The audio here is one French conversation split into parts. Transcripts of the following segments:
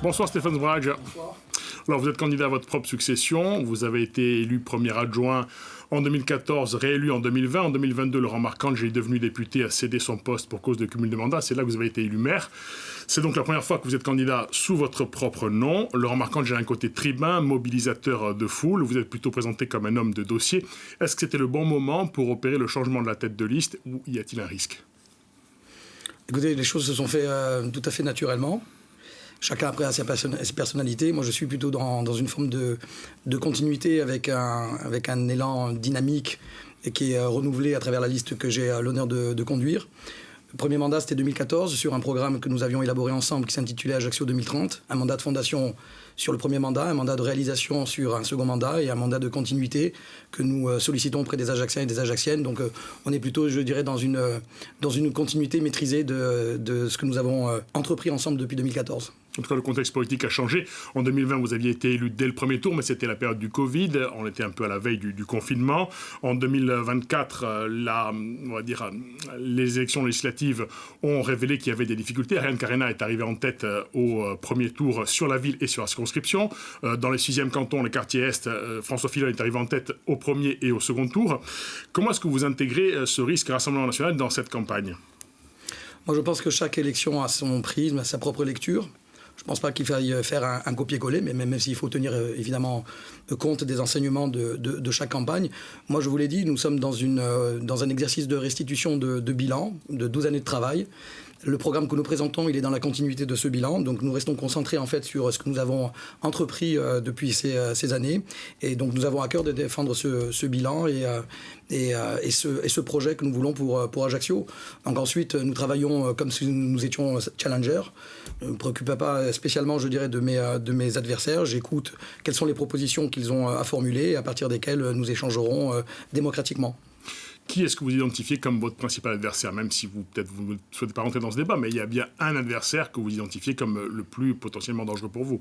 Bonsoir Stéphane Zbrage. Bonsoir. Alors vous êtes candidat à votre propre succession, vous avez été élu premier adjoint en 2014, réélu en 2020. En 2022, Laurent Marcangeli est devenu député, a cédé son poste pour cause de cumul de mandats. C'est là que vous avez été élu maire. C'est donc la première fois que vous êtes candidat sous votre propre nom. Laurent Marcangeli a un côté tribun, mobilisateur de foule. Vous êtes plutôt présenté comme un homme de dossier. Est-ce que c'était le bon moment pour opérer le changement de la tête de liste ou y a-t-il un risque? Écoutez, les choses se sont faites tout à fait naturellement. Chacun après a sa personnalité. Moi, je suis plutôt dans une forme de continuité avec un élan dynamique et qui est renouvelé à travers la liste que j'ai l'honneur de conduire. Le premier mandat, c'était 2014, sur un programme que nous avions élaboré ensemble qui s'intitulait Ajaccio 2030. Un mandat de fondation sur le premier mandat, un mandat de réalisation sur un second mandat et un mandat de continuité que nous sollicitons auprès des Ajacciens et des Ajacciennes. Donc on est plutôt, je dirais, dans une continuité maîtrisée de ce que nous avons entrepris ensemble depuis 2014. En tout cas, le contexte politique a changé. En 2020, vous aviez été élu dès le premier tour, mais c'était la période du Covid. On était un peu à la veille du confinement. En 2024, on va dire, les élections législatives ont révélé qu'il y avait des difficultés. Ariane Caréna est arrivé en tête au premier tour sur la ville et sur la circonscription. Dans les 6e cantons, les quartiers Est, François Fillon est arrivé en tête au premier et au second tour. Comment est-ce que vous intégrez ce risque Rassemblement national dans cette campagne? Moi, je pense que chaque élection a son prisme, a sa propre lecture. Je ne pense pas qu'il faille faire un copier-coller, mais même s'il faut tenir évidemment compte des enseignements de chaque campagne. Moi, je vous l'ai dit, nous sommes dans un exercice de restitution de bilan, de 12 années de travail. Le programme que nous présentons, il est dans la continuité de ce bilan. Donc nous restons concentrés en fait sur ce que nous avons entrepris depuis ces années. Et donc nous avons à cœur de défendre ce bilan et ce projet que nous voulons pour Ajaccio. Donc ensuite, nous travaillons comme si nous étions challengers. Je ne me préoccupe pas spécialement, je dirais, de mes adversaires. J'écoute quelles sont les propositions qu'ils ont à formuler et à partir desquelles nous échangerons démocratiquement. Qui est-ce que vous identifiez comme votre principal adversaire? Même si vous ne souhaitez pas rentrer dans ce débat, mais il y a bien un adversaire que vous identifiez comme le plus potentiellement dangereux pour vous.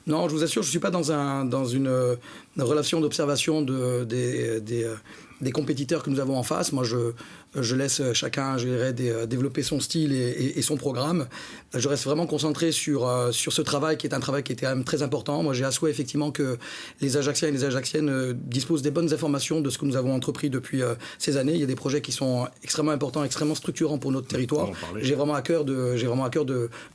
Non, je vous assure, je ne suis pas dans une relation d'observation des compétiteurs que nous avons en face. Moi, je laisse chacun, je dirais, développer son style et son programme. Je reste vraiment concentré sur ce travail qui est un travail qui était quand même très important. Moi, j'ai à souhait effectivement que les Ajacciens et les Ajacciennes disposent des bonnes informations de ce que nous avons entrepris depuis ces années. Il y a des projets qui sont extrêmement importants, extrêmement structurants pour notre territoire. J'ai vraiment à cœur de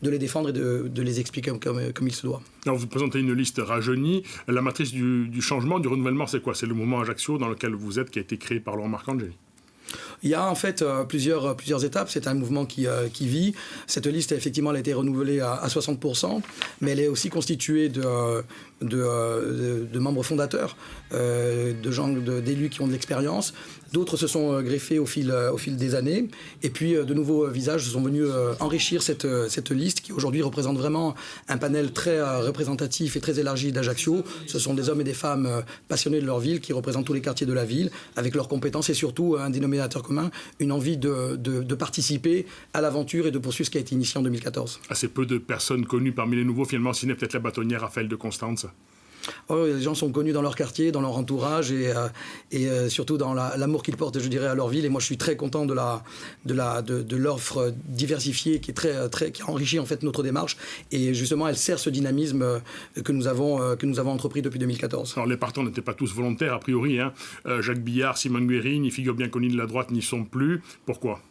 les défendre et de les expliquer comme il se doit. Alors, vous présentez une liste rajeunie. La matrice du changement, du renouvellement, c'est quoi? C'est le mouvement Ajaccio dans lequel vous êtes, qui a été créé par Laurent Marcangeli. Il y a en fait plusieurs étapes. C'est un mouvement qui vit. Cette liste, effectivement, elle a été renouvelée à 60%, mais elle est aussi constituée de membres fondateurs, de gens, d'élus qui ont de l'expérience. D'autres se sont greffés au fil des années. Et puis, de nouveaux visages sont venus enrichir cette liste qui, aujourd'hui, représente vraiment un panel très représentatif et très élargi d'Ajaccio. Ce sont des hommes et des femmes passionnés de leur ville qui représentent tous les quartiers de la ville, avec leurs compétences et surtout un dénominateur commun, une envie de participer à l'aventure et de poursuivre ce qui a été initié en 2014. Assez peu de personnes connues parmi les nouveaux, finalement, si ce n'est peut-être la bâtonnière Raphaël de Constance. Oh, les gens sont connus dans leur quartier, dans leur entourage et surtout dans l'amour qu'ils portent, je dirais, à leur ville. Et moi, je suis très content de l'offre diversifiée qui a enrichi en fait notre démarche. Et justement, elle sert ce dynamisme que nous avons entrepris depuis 2014. Alors, les partants n'étaient pas tous volontaires, a priori. Jacques Billard, Simone Guéry, ni figure bien connue de la droite n'y sont plus. Pourquoi ?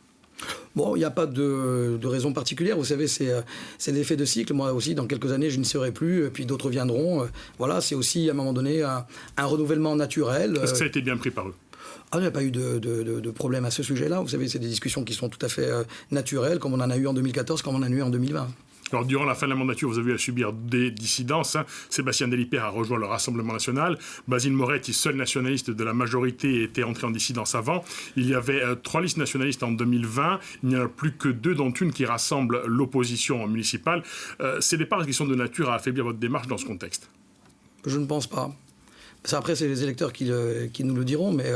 Bon, il n'y a pas de raison particulière. Vous savez, c'est l'effet de cycle. Moi aussi, dans quelques années, je ne serai plus, puis d'autres viendront. Voilà, c'est aussi, à un moment donné, un renouvellement naturel. Est-ce que ça a été bien pris par eux ? Il n'y a pas eu de problème à ce sujet-là. Vous savez, c'est des discussions qui sont tout à fait naturelles, comme on en a eu en 2014, comme on en a eu en 2020. Alors, durant la fin de la mandature, vous avez eu à subir des dissidences. Sébastien Delipert a rejoint le Rassemblement national. Basile Moretti, seul nationaliste de la majorité, était entré en dissidence avant. Il y avait 3 listes nationalistes en 2020. Il n'y en a plus que 2, dont une qui rassemble l'opposition municipale. Ces départs qui sont de nature à affaiblir votre démarche dans ce contexte? Je ne pense pas. Après, c'est les électeurs qui nous le diront, mais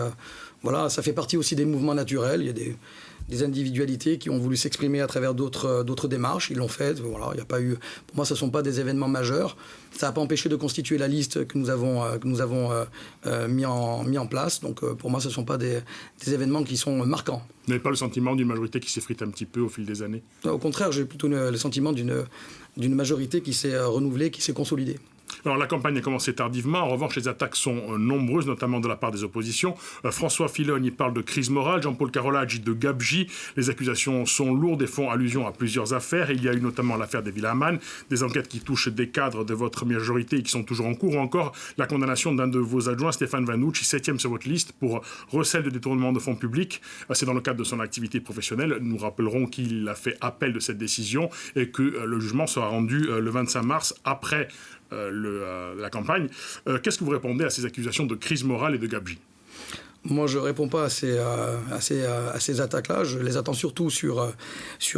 voilà, ça fait partie aussi des mouvements naturels. Il y a des individualités qui ont voulu s'exprimer à travers d'autres démarches. Ils l'ont fait. Voilà, il n'y a pas eu. Pour moi, ce ne sont pas des événements majeurs. Ça n'a pas empêché de constituer la liste que nous avons mis en place. Donc, pour moi, ce ne sont pas des événements qui sont marquants. Vous n'avez pas le sentiment d'une majorité qui s'effrite un petit peu au fil des années? Au contraire, j'ai plutôt le sentiment d'une majorité qui s'est renouvelée, qui s'est consolidée. Alors la campagne a commencé tardivement, en revanche les attaques sont nombreuses, notamment de la part des oppositions. François Fillon y parle de crise morale, Jean-Paul Carolage de gabegie. Les accusations sont lourdes et font allusion à plusieurs affaires. Il y a eu notamment l'affaire des Villaman, des enquêtes qui touchent des cadres de votre majorité et qui sont toujours en cours, ou encore la condamnation d'un de vos adjoints, Stéphane Vanouch, 7e sur votre liste pour recel de détournement de fonds publics. C'est dans le cadre de son activité professionnelle. Nous rappellerons qu'il a fait appel de cette décision et que le jugement sera rendu le 25 mars après la campagne. Qu'est-ce que vous répondez à ces accusations de crise morale et de gabegie? Moi, je ne réponds pas à ces attaques-là. Je les attends surtout sur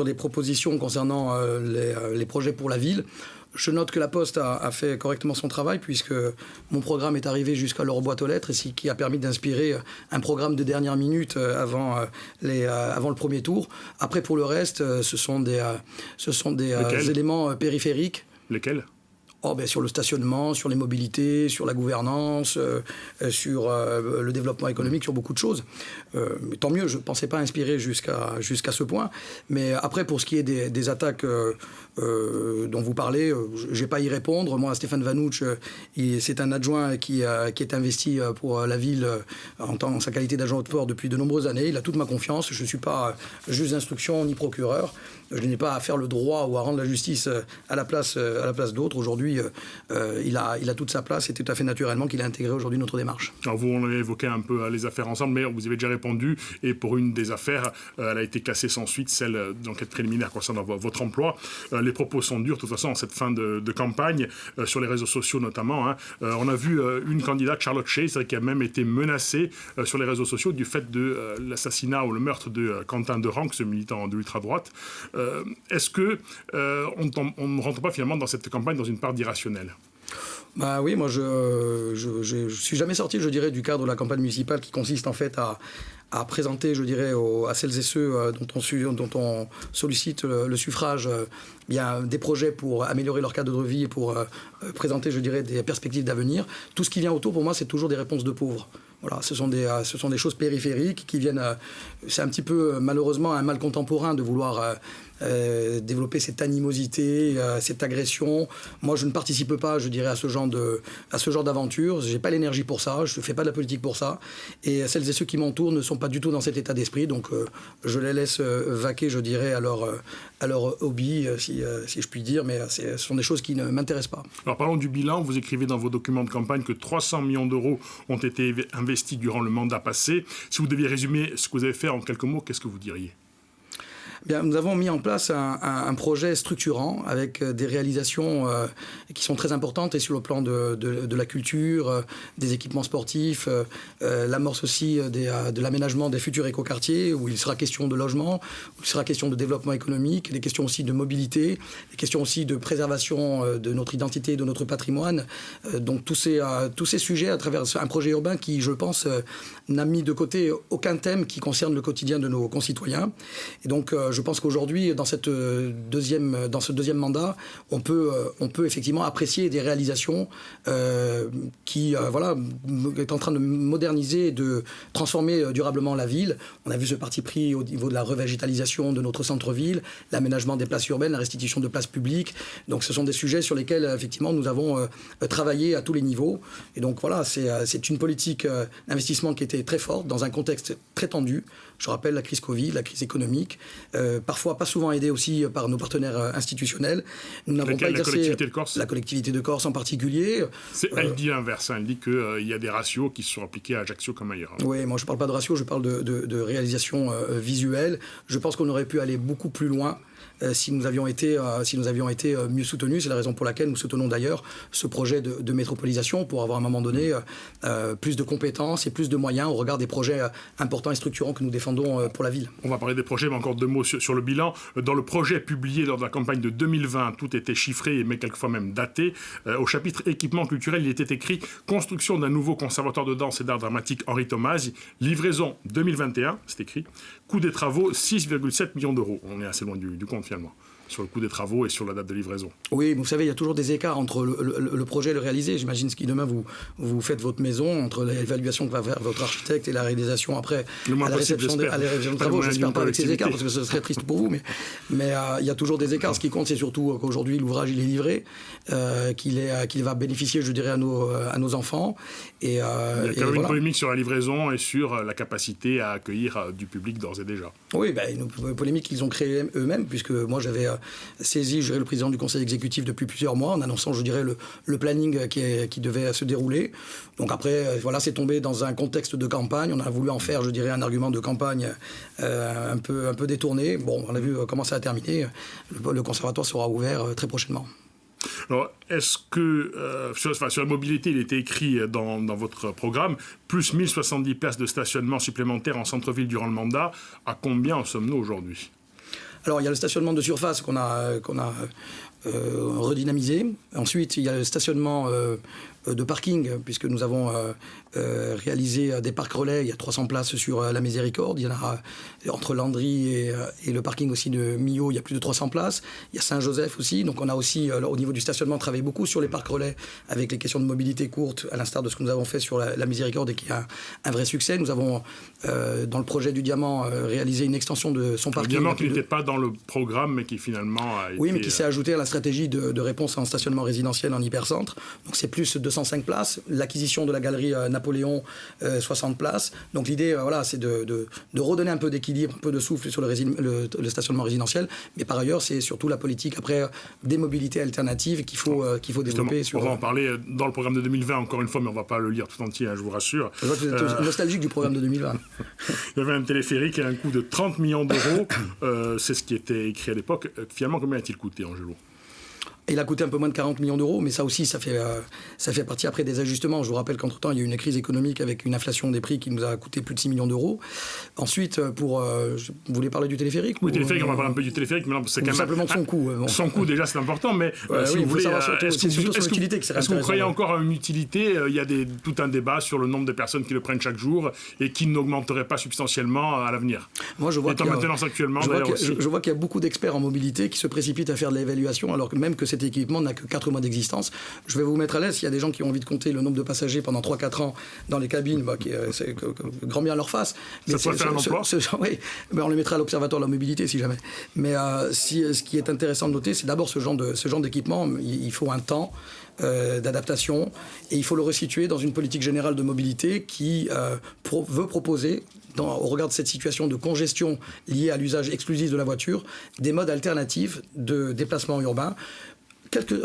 des propositions concernant les projets pour la ville. Je note que la Poste a fait correctement son travail puisque mon programme est arrivé jusqu'à leur boîte aux lettres et ce qui a permis d'inspirer un programme de dernière minute avant le premier tour. Après, pour le reste, ce sont des éléments périphériques. Lesquels? Sur le stationnement, sur les mobilités, sur la gouvernance, sur le développement économique, sur beaucoup de choses. Mais tant mieux, je ne pensais pas inspirer jusqu'à ce point. Mais après, pour ce qui est des attaques dont vous parlez, je n'ai pas à y répondre. Moi, Stéphane Vanouch, c'est un adjoint qui est investi pour la ville en sa qualité d'agent de port depuis de nombreuses années. Il a toute ma confiance. Je ne suis pas juge d'instruction ni procureur. Je n'ai pas à faire le droit ou à rendre la justice à la place d'autres. Aujourd'hui, il a toute sa place et tout à fait naturellement qu'il a intégré aujourd'hui notre démarche. Alors vous, on avait évoqué un peu les affaires ensemble, mais vous avez déjà répondu. Et pour une des affaires, elle a été classée sans suite, celle d'enquête préliminaire concernant votre emploi. Les propos sont durs, de toute façon, en cette fin de campagne, sur les réseaux sociaux notamment. On a vu une candidate, Charlotte Chase, qui a même été menacée sur les réseaux sociaux du fait de l'assassinat ou le meurtre de Quentin Deranque, ce militant de l'ultra-droite. Est-ce qu'on ne rentre pas finalement dans cette campagne dans une part d'irrationnel? Oui, moi je suis jamais sorti, je dirais, du cadre de la campagne municipale qui consiste en fait à présenter, je dirais, à celles et ceux dont on sollicite le suffrage, bien des projets pour améliorer leur cadre de vie et pour présenter, je dirais, des perspectives d'avenir. Tout ce qui vient autour, pour moi, c'est toujours des réponses de pauvres. Voilà, ce sont des choses périphériques qui viennent... c'est un petit peu, malheureusement, un mal contemporain de vouloir développer cette animosité, cette agression. Moi, je ne participe pas, je dirais, à ce genre d'aventure. Je n'ai pas l'énergie pour ça, je ne fais pas de la politique pour ça. Et celles et ceux qui m'entourent ne sont pas du tout dans cet état d'esprit. Donc, je les laisse vaquer, je dirais, à leur hobby, si je puis dire. Mais ce sont des choses qui ne m'intéressent pas. Alors, parlons du bilan. Vous écrivez dans vos documents de campagne que 300 millions d'euros ont été investis durant le mandat passé. Si vous deviez résumer ce que vous avez fait en quelques mots, qu'est-ce que vous diriez? Bien, nous avons mis en place un projet structurant avec des réalisations qui sont très importantes et sur le plan de la culture, des équipements sportifs, l'amorce aussi de l'aménagement des futurs écoquartiers où il sera question de logement, où il sera question de développement économique, des questions aussi de mobilité, des questions aussi de préservation de notre identité et de notre patrimoine. Donc tous ces sujets à travers un projet urbain qui, je pense, n'a mis de côté aucun thème qui concerne le quotidien de nos concitoyens. Et donc, je pense qu'aujourd'hui, dans ce deuxième mandat, on peut effectivement apprécier des réalisations qui est en train de moderniser et de transformer durablement la ville. On a vu ce parti pris au niveau de la revégétalisation de notre centre-ville, l'aménagement des places urbaines, la restitution de places publiques. Donc, ce sont des sujets sur lesquels, effectivement, nous avons travaillé à tous les niveaux. Et donc, voilà, c'est une politique d'investissement qui était très forte dans un contexte très tendu. Je rappelle la crise Covid, la crise économique, parfois pas souvent aidée aussi par nos partenaires institutionnels. Nous n'avons pas exercé... La collectivité de Corse? La collectivité de Corse en particulier. Elle dit l'inverse, elle dit qu'il y a des ratios qui se sont appliqués à Ajaccio comme ailleurs. Oui, moi je ne parle pas de ratios, je parle de réalisation visuelle. Je pense qu'on aurait pu aller beaucoup plus loin si nous avions été mieux soutenus. C'est la raison pour laquelle nous soutenons d'ailleurs ce projet de métropolisation pour avoir à un moment donné plus de compétences et plus de moyens au regard des projets importants et structurants que nous défendons pour la ville. On va parler des projets, mais encore deux mots sur le bilan. Dans le projet publié lors de la campagne de 2020, tout était chiffré, mais quelquefois même daté. Au chapitre équipement culturel, il était écrit « Construction d'un nouveau conservatoire de danse et d'art dramatique Henri Tomasi, livraison 2021 », c'est écrit, coût des travaux 6,7 millions d'euros. On est assez loin du compte finalement, sur le coût des travaux et sur la date de livraison. Oui, vous savez, il y a toujours des écarts entre le projet et le réalisé. J'imagine que demain, vous faites votre maison, entre l'évaluation que va faire votre architecte et la réalisation après, à la réception des travaux. J'espère pas avec ces écarts, parce que ce serait triste pour vous, mais il y a toujours des écarts. Ce qui compte, c'est surtout qu'aujourd'hui, l'ouvrage, il est livré, qu'il va bénéficier, je dirais, à nos enfants. Il y a quand même une polémique sur la livraison et sur la capacité à accueillir du public d'ores et déjà. Oui, une polémique qu'ils ont créée eux-mêmes, puisque moi, j'avais saisi, je dirais, le président du conseil exécutif depuis plusieurs mois en annonçant, je dirais, le planning qui devait se dérouler. Donc après, voilà, c'est tombé dans un contexte de campagne. On a voulu en faire, je dirais, un argument de campagne un peu détourné. Bon, on a vu comment ça a terminé. Le conservatoire sera ouvert très prochainement. Alors, est-ce que, sur la mobilité, il était écrit dans votre programme, plus 1070 places de stationnement supplémentaires en centre-ville durant le mandat. À combien en sommes-nous aujourd'hui ? Alors, il y a le stationnement de surface qu'on a redynamisé. Ensuite, il y a le stationnement de parking, puisque nous avons réalisé des parcs relais. Il y a 300 places sur la Miséricorde. Il y en a entre Landry et le parking aussi de Millau, il y a plus de 300 places. Il y a Saint-Joseph aussi. Donc on a aussi, au niveau du stationnement, travaillé beaucoup sur les parcs relais avec les questions de mobilité courte, à l'instar de ce que nous avons fait sur la Miséricorde et qui a un vrai succès. Nous avons, dans le projet du Diamant, réalisé une extension de son parking. Le Diamant qui n'était pas dans le programme, mais qui finalement a été... Oui, mais qui s'est ajouté à la stratégie de réponse en stationnement résidentiel en hypercentre. Donc c'est plus 205 places. L'acquisition de la galerie Napoléon, 60 places. Donc l'idée, c'est de redonner un peu d'équilibre, un peu de souffle sur le stationnement résidentiel. Mais par ailleurs, c'est surtout la politique après des mobilités alternatives qu'il faut développer. On va en parler dans le programme de 2020 encore une fois, mais on ne va pas le lire tout entier, je vous rassure. Je vois que vous êtes nostalgique du programme de 2020. Il y avait un téléphérique à un coût de 30 millions d'euros. C'est ce qui était écrit à l'époque. Finalement, combien a-t-il coûté, Angelo ? Il a coûté un peu moins de 40 millions d'euros, mais ça aussi, ça fait partie après des ajustements. Je vous rappelle qu'entre-temps, il y a eu une crise économique avec une inflation des prix qui nous a coûté plus de 6 millions d'euros. Ensuite, vous voulez parler du téléphérique ? Oui, téléphérique, on va parler un peu du téléphérique, mais non, c'est quand même... simplement de son coût. Bon. Son coût, déjà, c'est important, mais si vous voulez... Est-ce que vous croyez encore à une utilité ? Il y a tout un débat sur le nombre de personnes qui le prennent chaque jour et qui n'augmenterait pas substantiellement à l'avenir. Moi, je vois je vois qu'il y a beaucoup d'experts en mobilité qui se précipitent à faire de l'évaluation, alors que même que cet équipement n'a que 4 mois d'existence. Je vais vous mettre à l'aise, s'il y a des gens qui ont envie de compter le nombre de passagers pendant 3-4 ans dans les cabines, c'est grand bien leur face. Mais ça pourrait faire un emploi. Oui, on les mettra à l'Observatoire de la mobilité si jamais. Mais ce qui est intéressant de noter, c'est d'abord ce genre d'équipement, il faut un temps d'adaptation et il faut le resituer dans une politique générale de mobilité qui veut proposer, au regard de cette situation de congestion liée à l'usage exclusif de la voiture, des modes alternatifs de déplacement urbain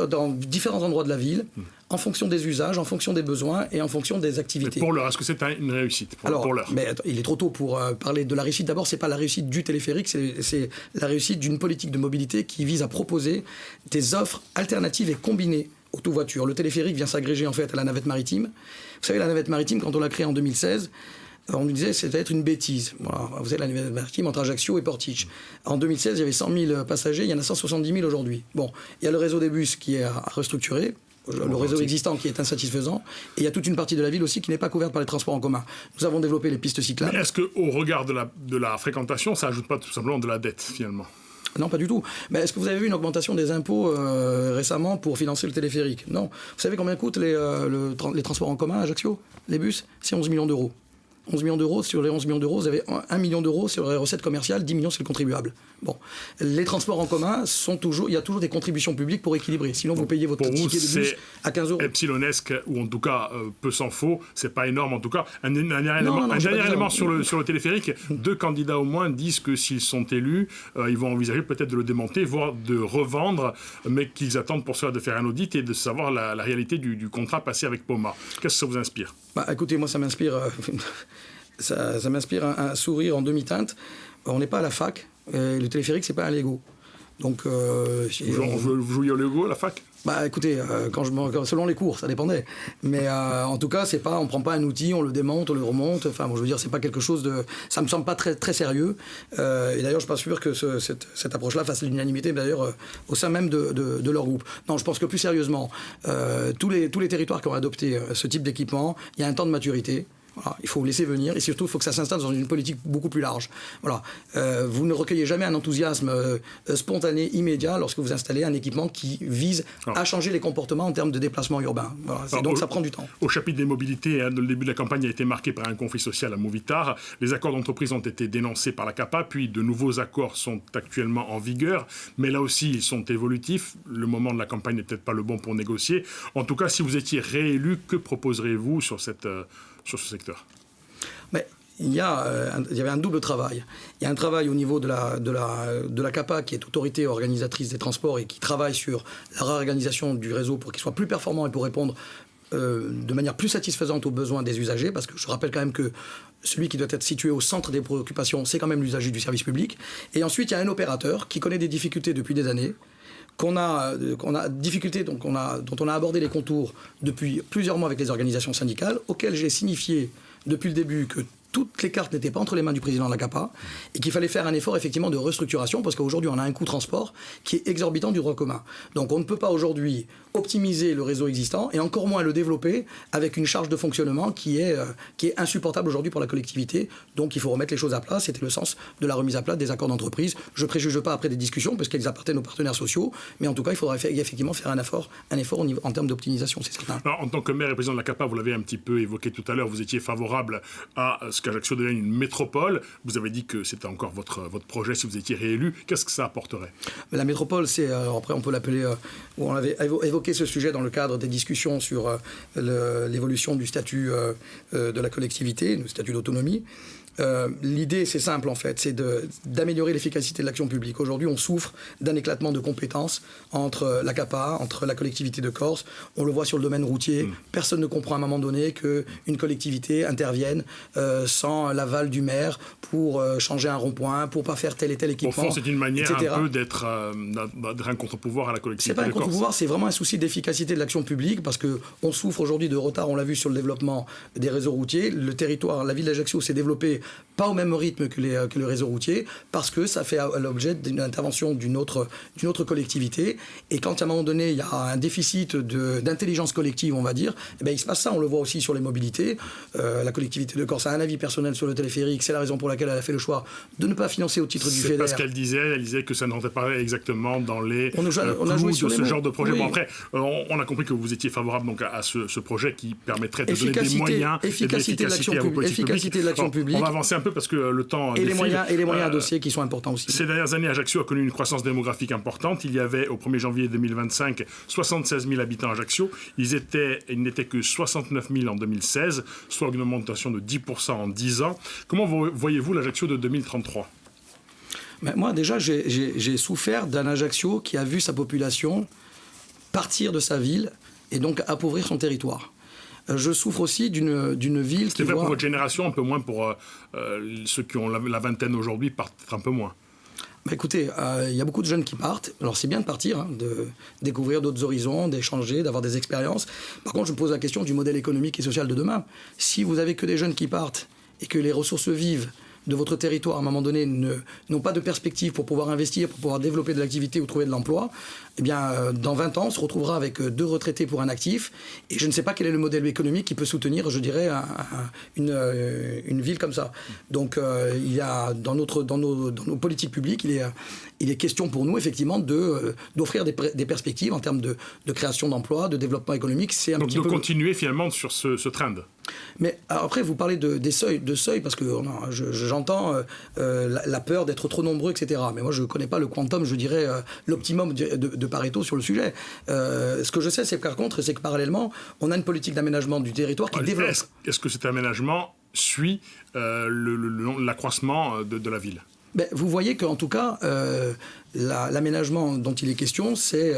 dans différents endroits de la ville, en fonction des usages, en fonction des besoins et en fonction des activités. Mais pour l'heure, est-ce que c'est une réussite pour l'heure ? Mais il est trop tôt pour parler de la réussite. D'abord, c'est pas la réussite du téléphérique, c'est la réussite d'une politique de mobilité qui vise à proposer des offres alternatives et combinées aux tout-voitures. Le téléphérique vient s'agréger en fait à la navette maritime. Vous savez, la navette maritime, quand on l'a créée en 2016, on nous disait que c'était être une bêtise. Voilà, vous avez la navette maritime entre Ajaccio et Portich. En 2016, il y avait 100 000 passagers, il y en a 170 000 aujourd'hui. Bon, il y a le réseau des bus qui est à restructurer, le réseau existant qui est insatisfaisant, et il y a toute une partie de la ville aussi qui n'est pas couverte par les transports en commun. Nous avons développé les pistes cyclables. Mais est-ce qu'au regard de la fréquentation, ça n'ajoute pas tout simplement de la dette, finalement ? Non, pas du tout. Mais est-ce que vous avez vu une augmentation des impôts récemment pour financer le téléphérique ? Non. Vous savez combien coûtent les transports en commun à Ajaccio ? Les bus ? C'est 11 millions d'euros. 11 millions d'euros, sur les 11 millions d'euros, vous avez 1 million d'euros sur les recettes commerciales, 10 millions c'est le contribuable. Bon, les transports en commun il y a toujours des contributions publiques pour équilibrer. Sinon, vous payez votre ticket de bus à 15 euros. Epsilonesque, ou en tout cas peu s'en faut, c'est pas énorme en tout cas. Un dernier élément sur le téléphérique, 2 candidats au moins disent que s'ils sont élus, ils vont envisager peut-être de le démonter, voire de revendre, mais qu'ils attendent pour cela de faire un audit et de savoir la réalité du contrat passé avec Poma. Qu'est-ce que ça vous inspire ? Écoutez, moi ça m'inspire... Ça m'inspire un sourire en demi-teinte. On n'est pas à la fac. Le téléphérique, c'est pas un Lego. Donc, vous jouiez au Lego à la fac? Bah écoutez, selon les cours, ça dépendait. Mais en tout cas, c'est pas, on prend pas un outil, on le démonte, on le remonte. Enfin, bon, je veux dire, c'est pas quelque chose de, ça me semble pas très très sérieux. Et d'ailleurs, je suis pas sûr que cette approche-là fasse l'unanimité, d'ailleurs, au sein même de leur groupe. Non, je pense que plus sérieusement, tous les territoires qui ont adopté ce type d'équipement, il y a un temps de maturité. Voilà, il faut laisser venir et surtout il faut que ça s'installe dans une politique beaucoup plus large. Voilà. Vous ne recueillez jamais un enthousiasme spontané, immédiat lorsque vous installez un équipement qui vise à changer les comportements en termes de déplacement urbain. Voilà. Donc ça prend du temps. Au chapitre des mobilités, le début de la campagne a été marqué par un conflit social à Mouvitar. Les accords d'entreprise ont été dénoncés par la CAPA, puis de nouveaux accords sont actuellement en vigueur. Mais là aussi, ils sont évolutifs. Le moment de la campagne n'est peut-être pas le bon pour négocier. En tout cas, si vous étiez réélu, que proposerez-vous sur ce secteur? Mais il y avait un double travail. Il y a un travail au niveau de la CAPA, qui est autorité organisatrice des transports et qui travaille sur la réorganisation du réseau pour qu'il soit plus performant et pour répondre de manière plus satisfaisante aux besoins des usagers, parce que je rappelle quand même que celui qui doit être situé au centre des préoccupations, c'est quand même l'usager du service public. Et ensuite, il y a un opérateur qui connaît des difficultés depuis des années, dont on a abordé les contours depuis plusieurs mois avec les organisations syndicales, auxquelles j'ai signifié depuis le début que toutes les cartes n'étaient pas entre les mains du président de la CAPA et qu'il fallait faire un effort effectivement de restructuration parce qu'aujourd'hui on a un coût transport qui est exorbitant du droit commun. Donc on ne peut pas aujourd'hui optimiser le réseau existant et encore moins le développer avec une charge de fonctionnement qui est insupportable aujourd'hui pour la collectivité. Donc il faut remettre les choses à plat. C'était le sens de la remise à plat des accords d'entreprise. Je ne préjuge pas après des discussions parce qu'elles appartiennent aux partenaires sociaux, mais en tout cas il faudrait effectivement faire un effort en termes d'optimisation, c'est certain. Alors, en tant que maire et président de la CAPA, vous l'avez un petit peu évoqué tout à l'heure, vous étiez favorable à ce qu'Ajaccio devienne une métropole. Vous avez dit que c'était encore votre projet si vous étiez réélu. Qu'est-ce que ça apporterait? La métropole, c'est, après on peut l'appeler, on avait évoqué ce sujet dans le cadre des discussions sur l'évolution du statut de la collectivité, le statut d'autonomie. L'idée, c'est simple en fait, c'est d'améliorer l'efficacité de l'action publique. Aujourd'hui, on souffre d'un éclatement de compétences entre la CAPA, entre la collectivité de Corse. On le voit sur le domaine routier. Personne ne comprend à un moment donné qu'une collectivité intervienne sans l'aval du maire pour changer un rond-point, pour pas faire tel et tel équipement. Au fond, c'est une manière un peu d'être un contre-pouvoir à la collectivité. C'est pas un contre-pouvoir, c'est vraiment un souci d'efficacité de l'action publique parce qu'on souffre aujourd'hui de retard, on l'a vu sur le développement des réseaux routiers. Le territoire, la ville d'Ajaccio s'est développée pas au même rythme que le réseau routier, parce que ça fait l'objet d'une intervention d'une autre collectivité. Et quand à un moment donné, il y a un déficit d'intelligence collective, on va dire, eh bien, il se passe ça. On le voit aussi sur les mobilités. La collectivité de Corse a un avis personnel sur le téléphérique. C'est la raison pour laquelle elle a fait le choix de ne pas financer au titre du FEDER. C'est parce qu'elle disait que ça ne rentrait pas exactement dans les on a joué sur ce les genre de projet. Oui. Bon, après, on a compris que vous étiez favorable donc, à ce projet qui permettrait de donner des moyens efficacité de l'action publique. On va avancer un peu parce que le temps et les moyens dossiers qui sont importants aussi. Ces dernières années, Ajaccio a connu une croissance démographique importante. Il y avait au 1er janvier 2025 76 000 habitants à Ajaccio. Ils n'étaient que 69 000 en 2016, soit une augmentation de 10% en 10 ans. Comment voyez-vous l'Ajaccio de 2033 ? Mais moi, déjà, j'ai souffert d'un Ajaccio qui a vu sa population partir de sa ville et donc appauvrir son territoire. Je souffre aussi d'une ville qui C'est vrai pour votre génération, un peu moins pour ceux qui ont la vingtaine aujourd'hui, partent un peu moins. Bah écoutez, il y a beaucoup de jeunes qui partent. Alors c'est bien de partir, de découvrir d'autres horizons, d'échanger, d'avoir des expériences. Par contre, je me pose la question du modèle économique et social de demain. Si vous avez que des jeunes qui partent et que les ressources vives de votre territoire, à un moment donné, n'ont pas de perspective pour pouvoir investir, pour pouvoir développer de l'activité ou trouver de l'emploi, eh bien, dans 20 ans, on se retrouvera avec 2 retraités pour un actif. Et je ne sais pas quel est le modèle économique qui peut soutenir, je dirais, une ville comme ça. Donc, il y a, dans nos politiques publiques, il est question pour nous, effectivement, d'offrir des perspectives en termes de création d'emplois, de développement économique. C'est donc, de continuer, finalement, sur ce trend. Mais après, vous parlez de seuil, parce que j'entends la peur d'être trop nombreux, etc. Mais moi, je ne connais pas le quantum, je dirais, l'optimum de Pareto sur le sujet. Ce que je sais, c'est par contre, c'est que parallèlement, on a une politique d'aménagement du territoire qui développe. Est-ce que cet aménagement suit l'accroissement de la ville ? Ben, vous voyez qu'en tout cas, l'aménagement dont il est question, c'est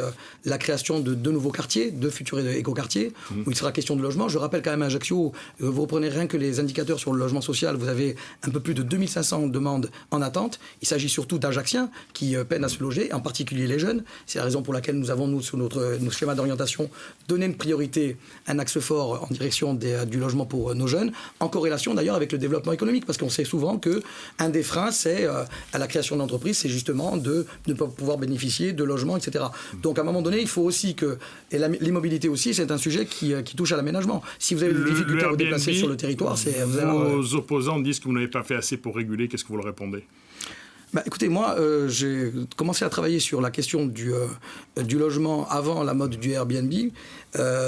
la création de deux nouveaux quartiers, deux futurs écoquartiers, où il sera question de logement. Je rappelle quand même à Ajaccio, vous reprenez rien que les indicateurs sur le logement social, vous avez un peu plus de 2500 demandes en attente. Il s'agit surtout d'Ajacciens qui peinent à se loger, en particulier les jeunes. C'est la raison pour laquelle nous avons, nous, sous notre schéma d'orientation, donné une priorité, un axe fort en direction du logement pour nos jeunes, en corrélation d'ailleurs avec le développement économique, parce qu'on sait souvent qu'un des freins, c'est à la création d'entreprises, c'est justement de ne pas pouvoir bénéficier de logements, etc. Donc à un moment donné, il faut aussi que... Et l'immobilité aussi, c'est un sujet qui touche à l'aménagement. Si vous avez des difficultés à vous déplacer sur le territoire, c'est... Vos opposants disent que vous n'avez pas fait assez pour réguler. Qu'est-ce que vous leur répondez ? Bah, écoutez, moi, j'ai commencé à travailler sur la question du logement avant la mode du Airbnb.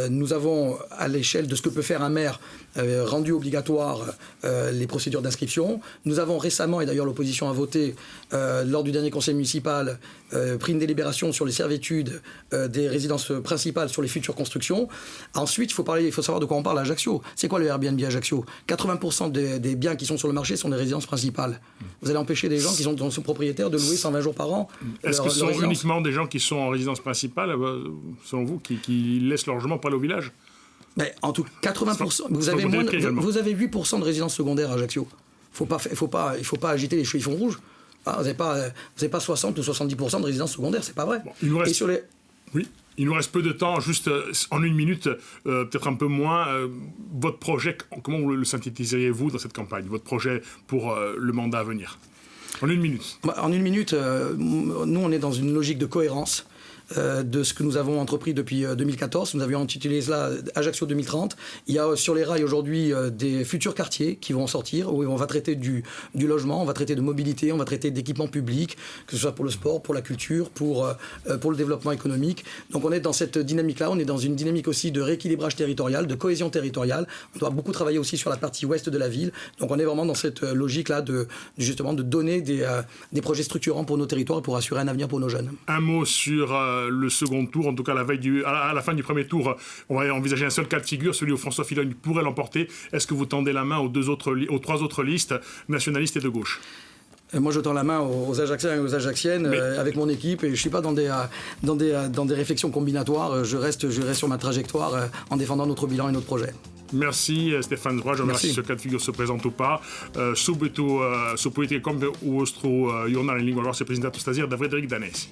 Nous avons, à l'échelle de ce que peut faire un maire, rendu obligatoire les procédures d'inscription. Nous avons récemment, et d'ailleurs l'opposition a voté, lors du dernier conseil municipal, pris une délibération sur les servitudes des résidences principales sur les futures constructions. Ensuite, il faut savoir de quoi on parle à Ajaccio. C'est quoi le Airbnb à Ajaccio ? 80% des biens qui sont sur le marché sont des résidences principales. Vous allez empêcher des gens qui sont propriétaires de louer 120 jours par an. Est-ce que ce sont uniquement des gens qui sont en résidence principale, selon vous, qui laissent leur logement pour aller au village ? Mais en tout 80%. Vous avez 8% de résidences secondaires à Ajaccio. Il ne faut pas agiter les chiffons rouges. Ah, vous n'avez pas 60 ou 70% de résidences secondaires, c'est pas vrai. Bon, Oui. Il nous reste peu de temps, juste en une minute, peut-être un peu moins. Votre projet, comment vous le synthétiseriez-vous dans cette campagne ? Votre projet pour le mandat à venir ? En une minute. En une minute, nous, on est dans une logique de cohérence de ce que nous avons entrepris depuis 2014. Nous avions intitulé cela Ajaccio 2030. Il y a sur les rails aujourd'hui des futurs quartiers qui vont sortir, où on va traiter du logement, on va traiter de mobilité, on va traiter d'équipements publics, que ce soit pour le sport, pour la culture, pour le développement économique. Donc on est dans cette dynamique-là, on est dans une dynamique aussi de rééquilibrage territorial, de cohésion territoriale. On doit beaucoup travailler aussi sur la partie ouest de la ville. Donc on est vraiment dans cette logique-là justement de donner des projets structurants pour nos territoires et pour assurer un avenir pour nos jeunes. Un mot sur le second tour, en tout cas à la fin du premier tour, on va envisager un seul cas de figure, celui où François Fillogne pourrait l'emporter. Est-ce que vous tendez la main aux trois autres listes, nationalistes et de gauche ? Moi, je tends la main aux Ajacciens et aux Ajacciennes avec mon équipe, et je ne suis pas dans des réflexions combinatoires. Je reste sur ma trajectoire en défendant notre bilan et notre projet. Merci Stéphane Zroy, je remercie ce cas de figure se présente ou pas. Subito, su politica come vostro giornale in lingua rossa presentato stasera da Frédéric Danesi.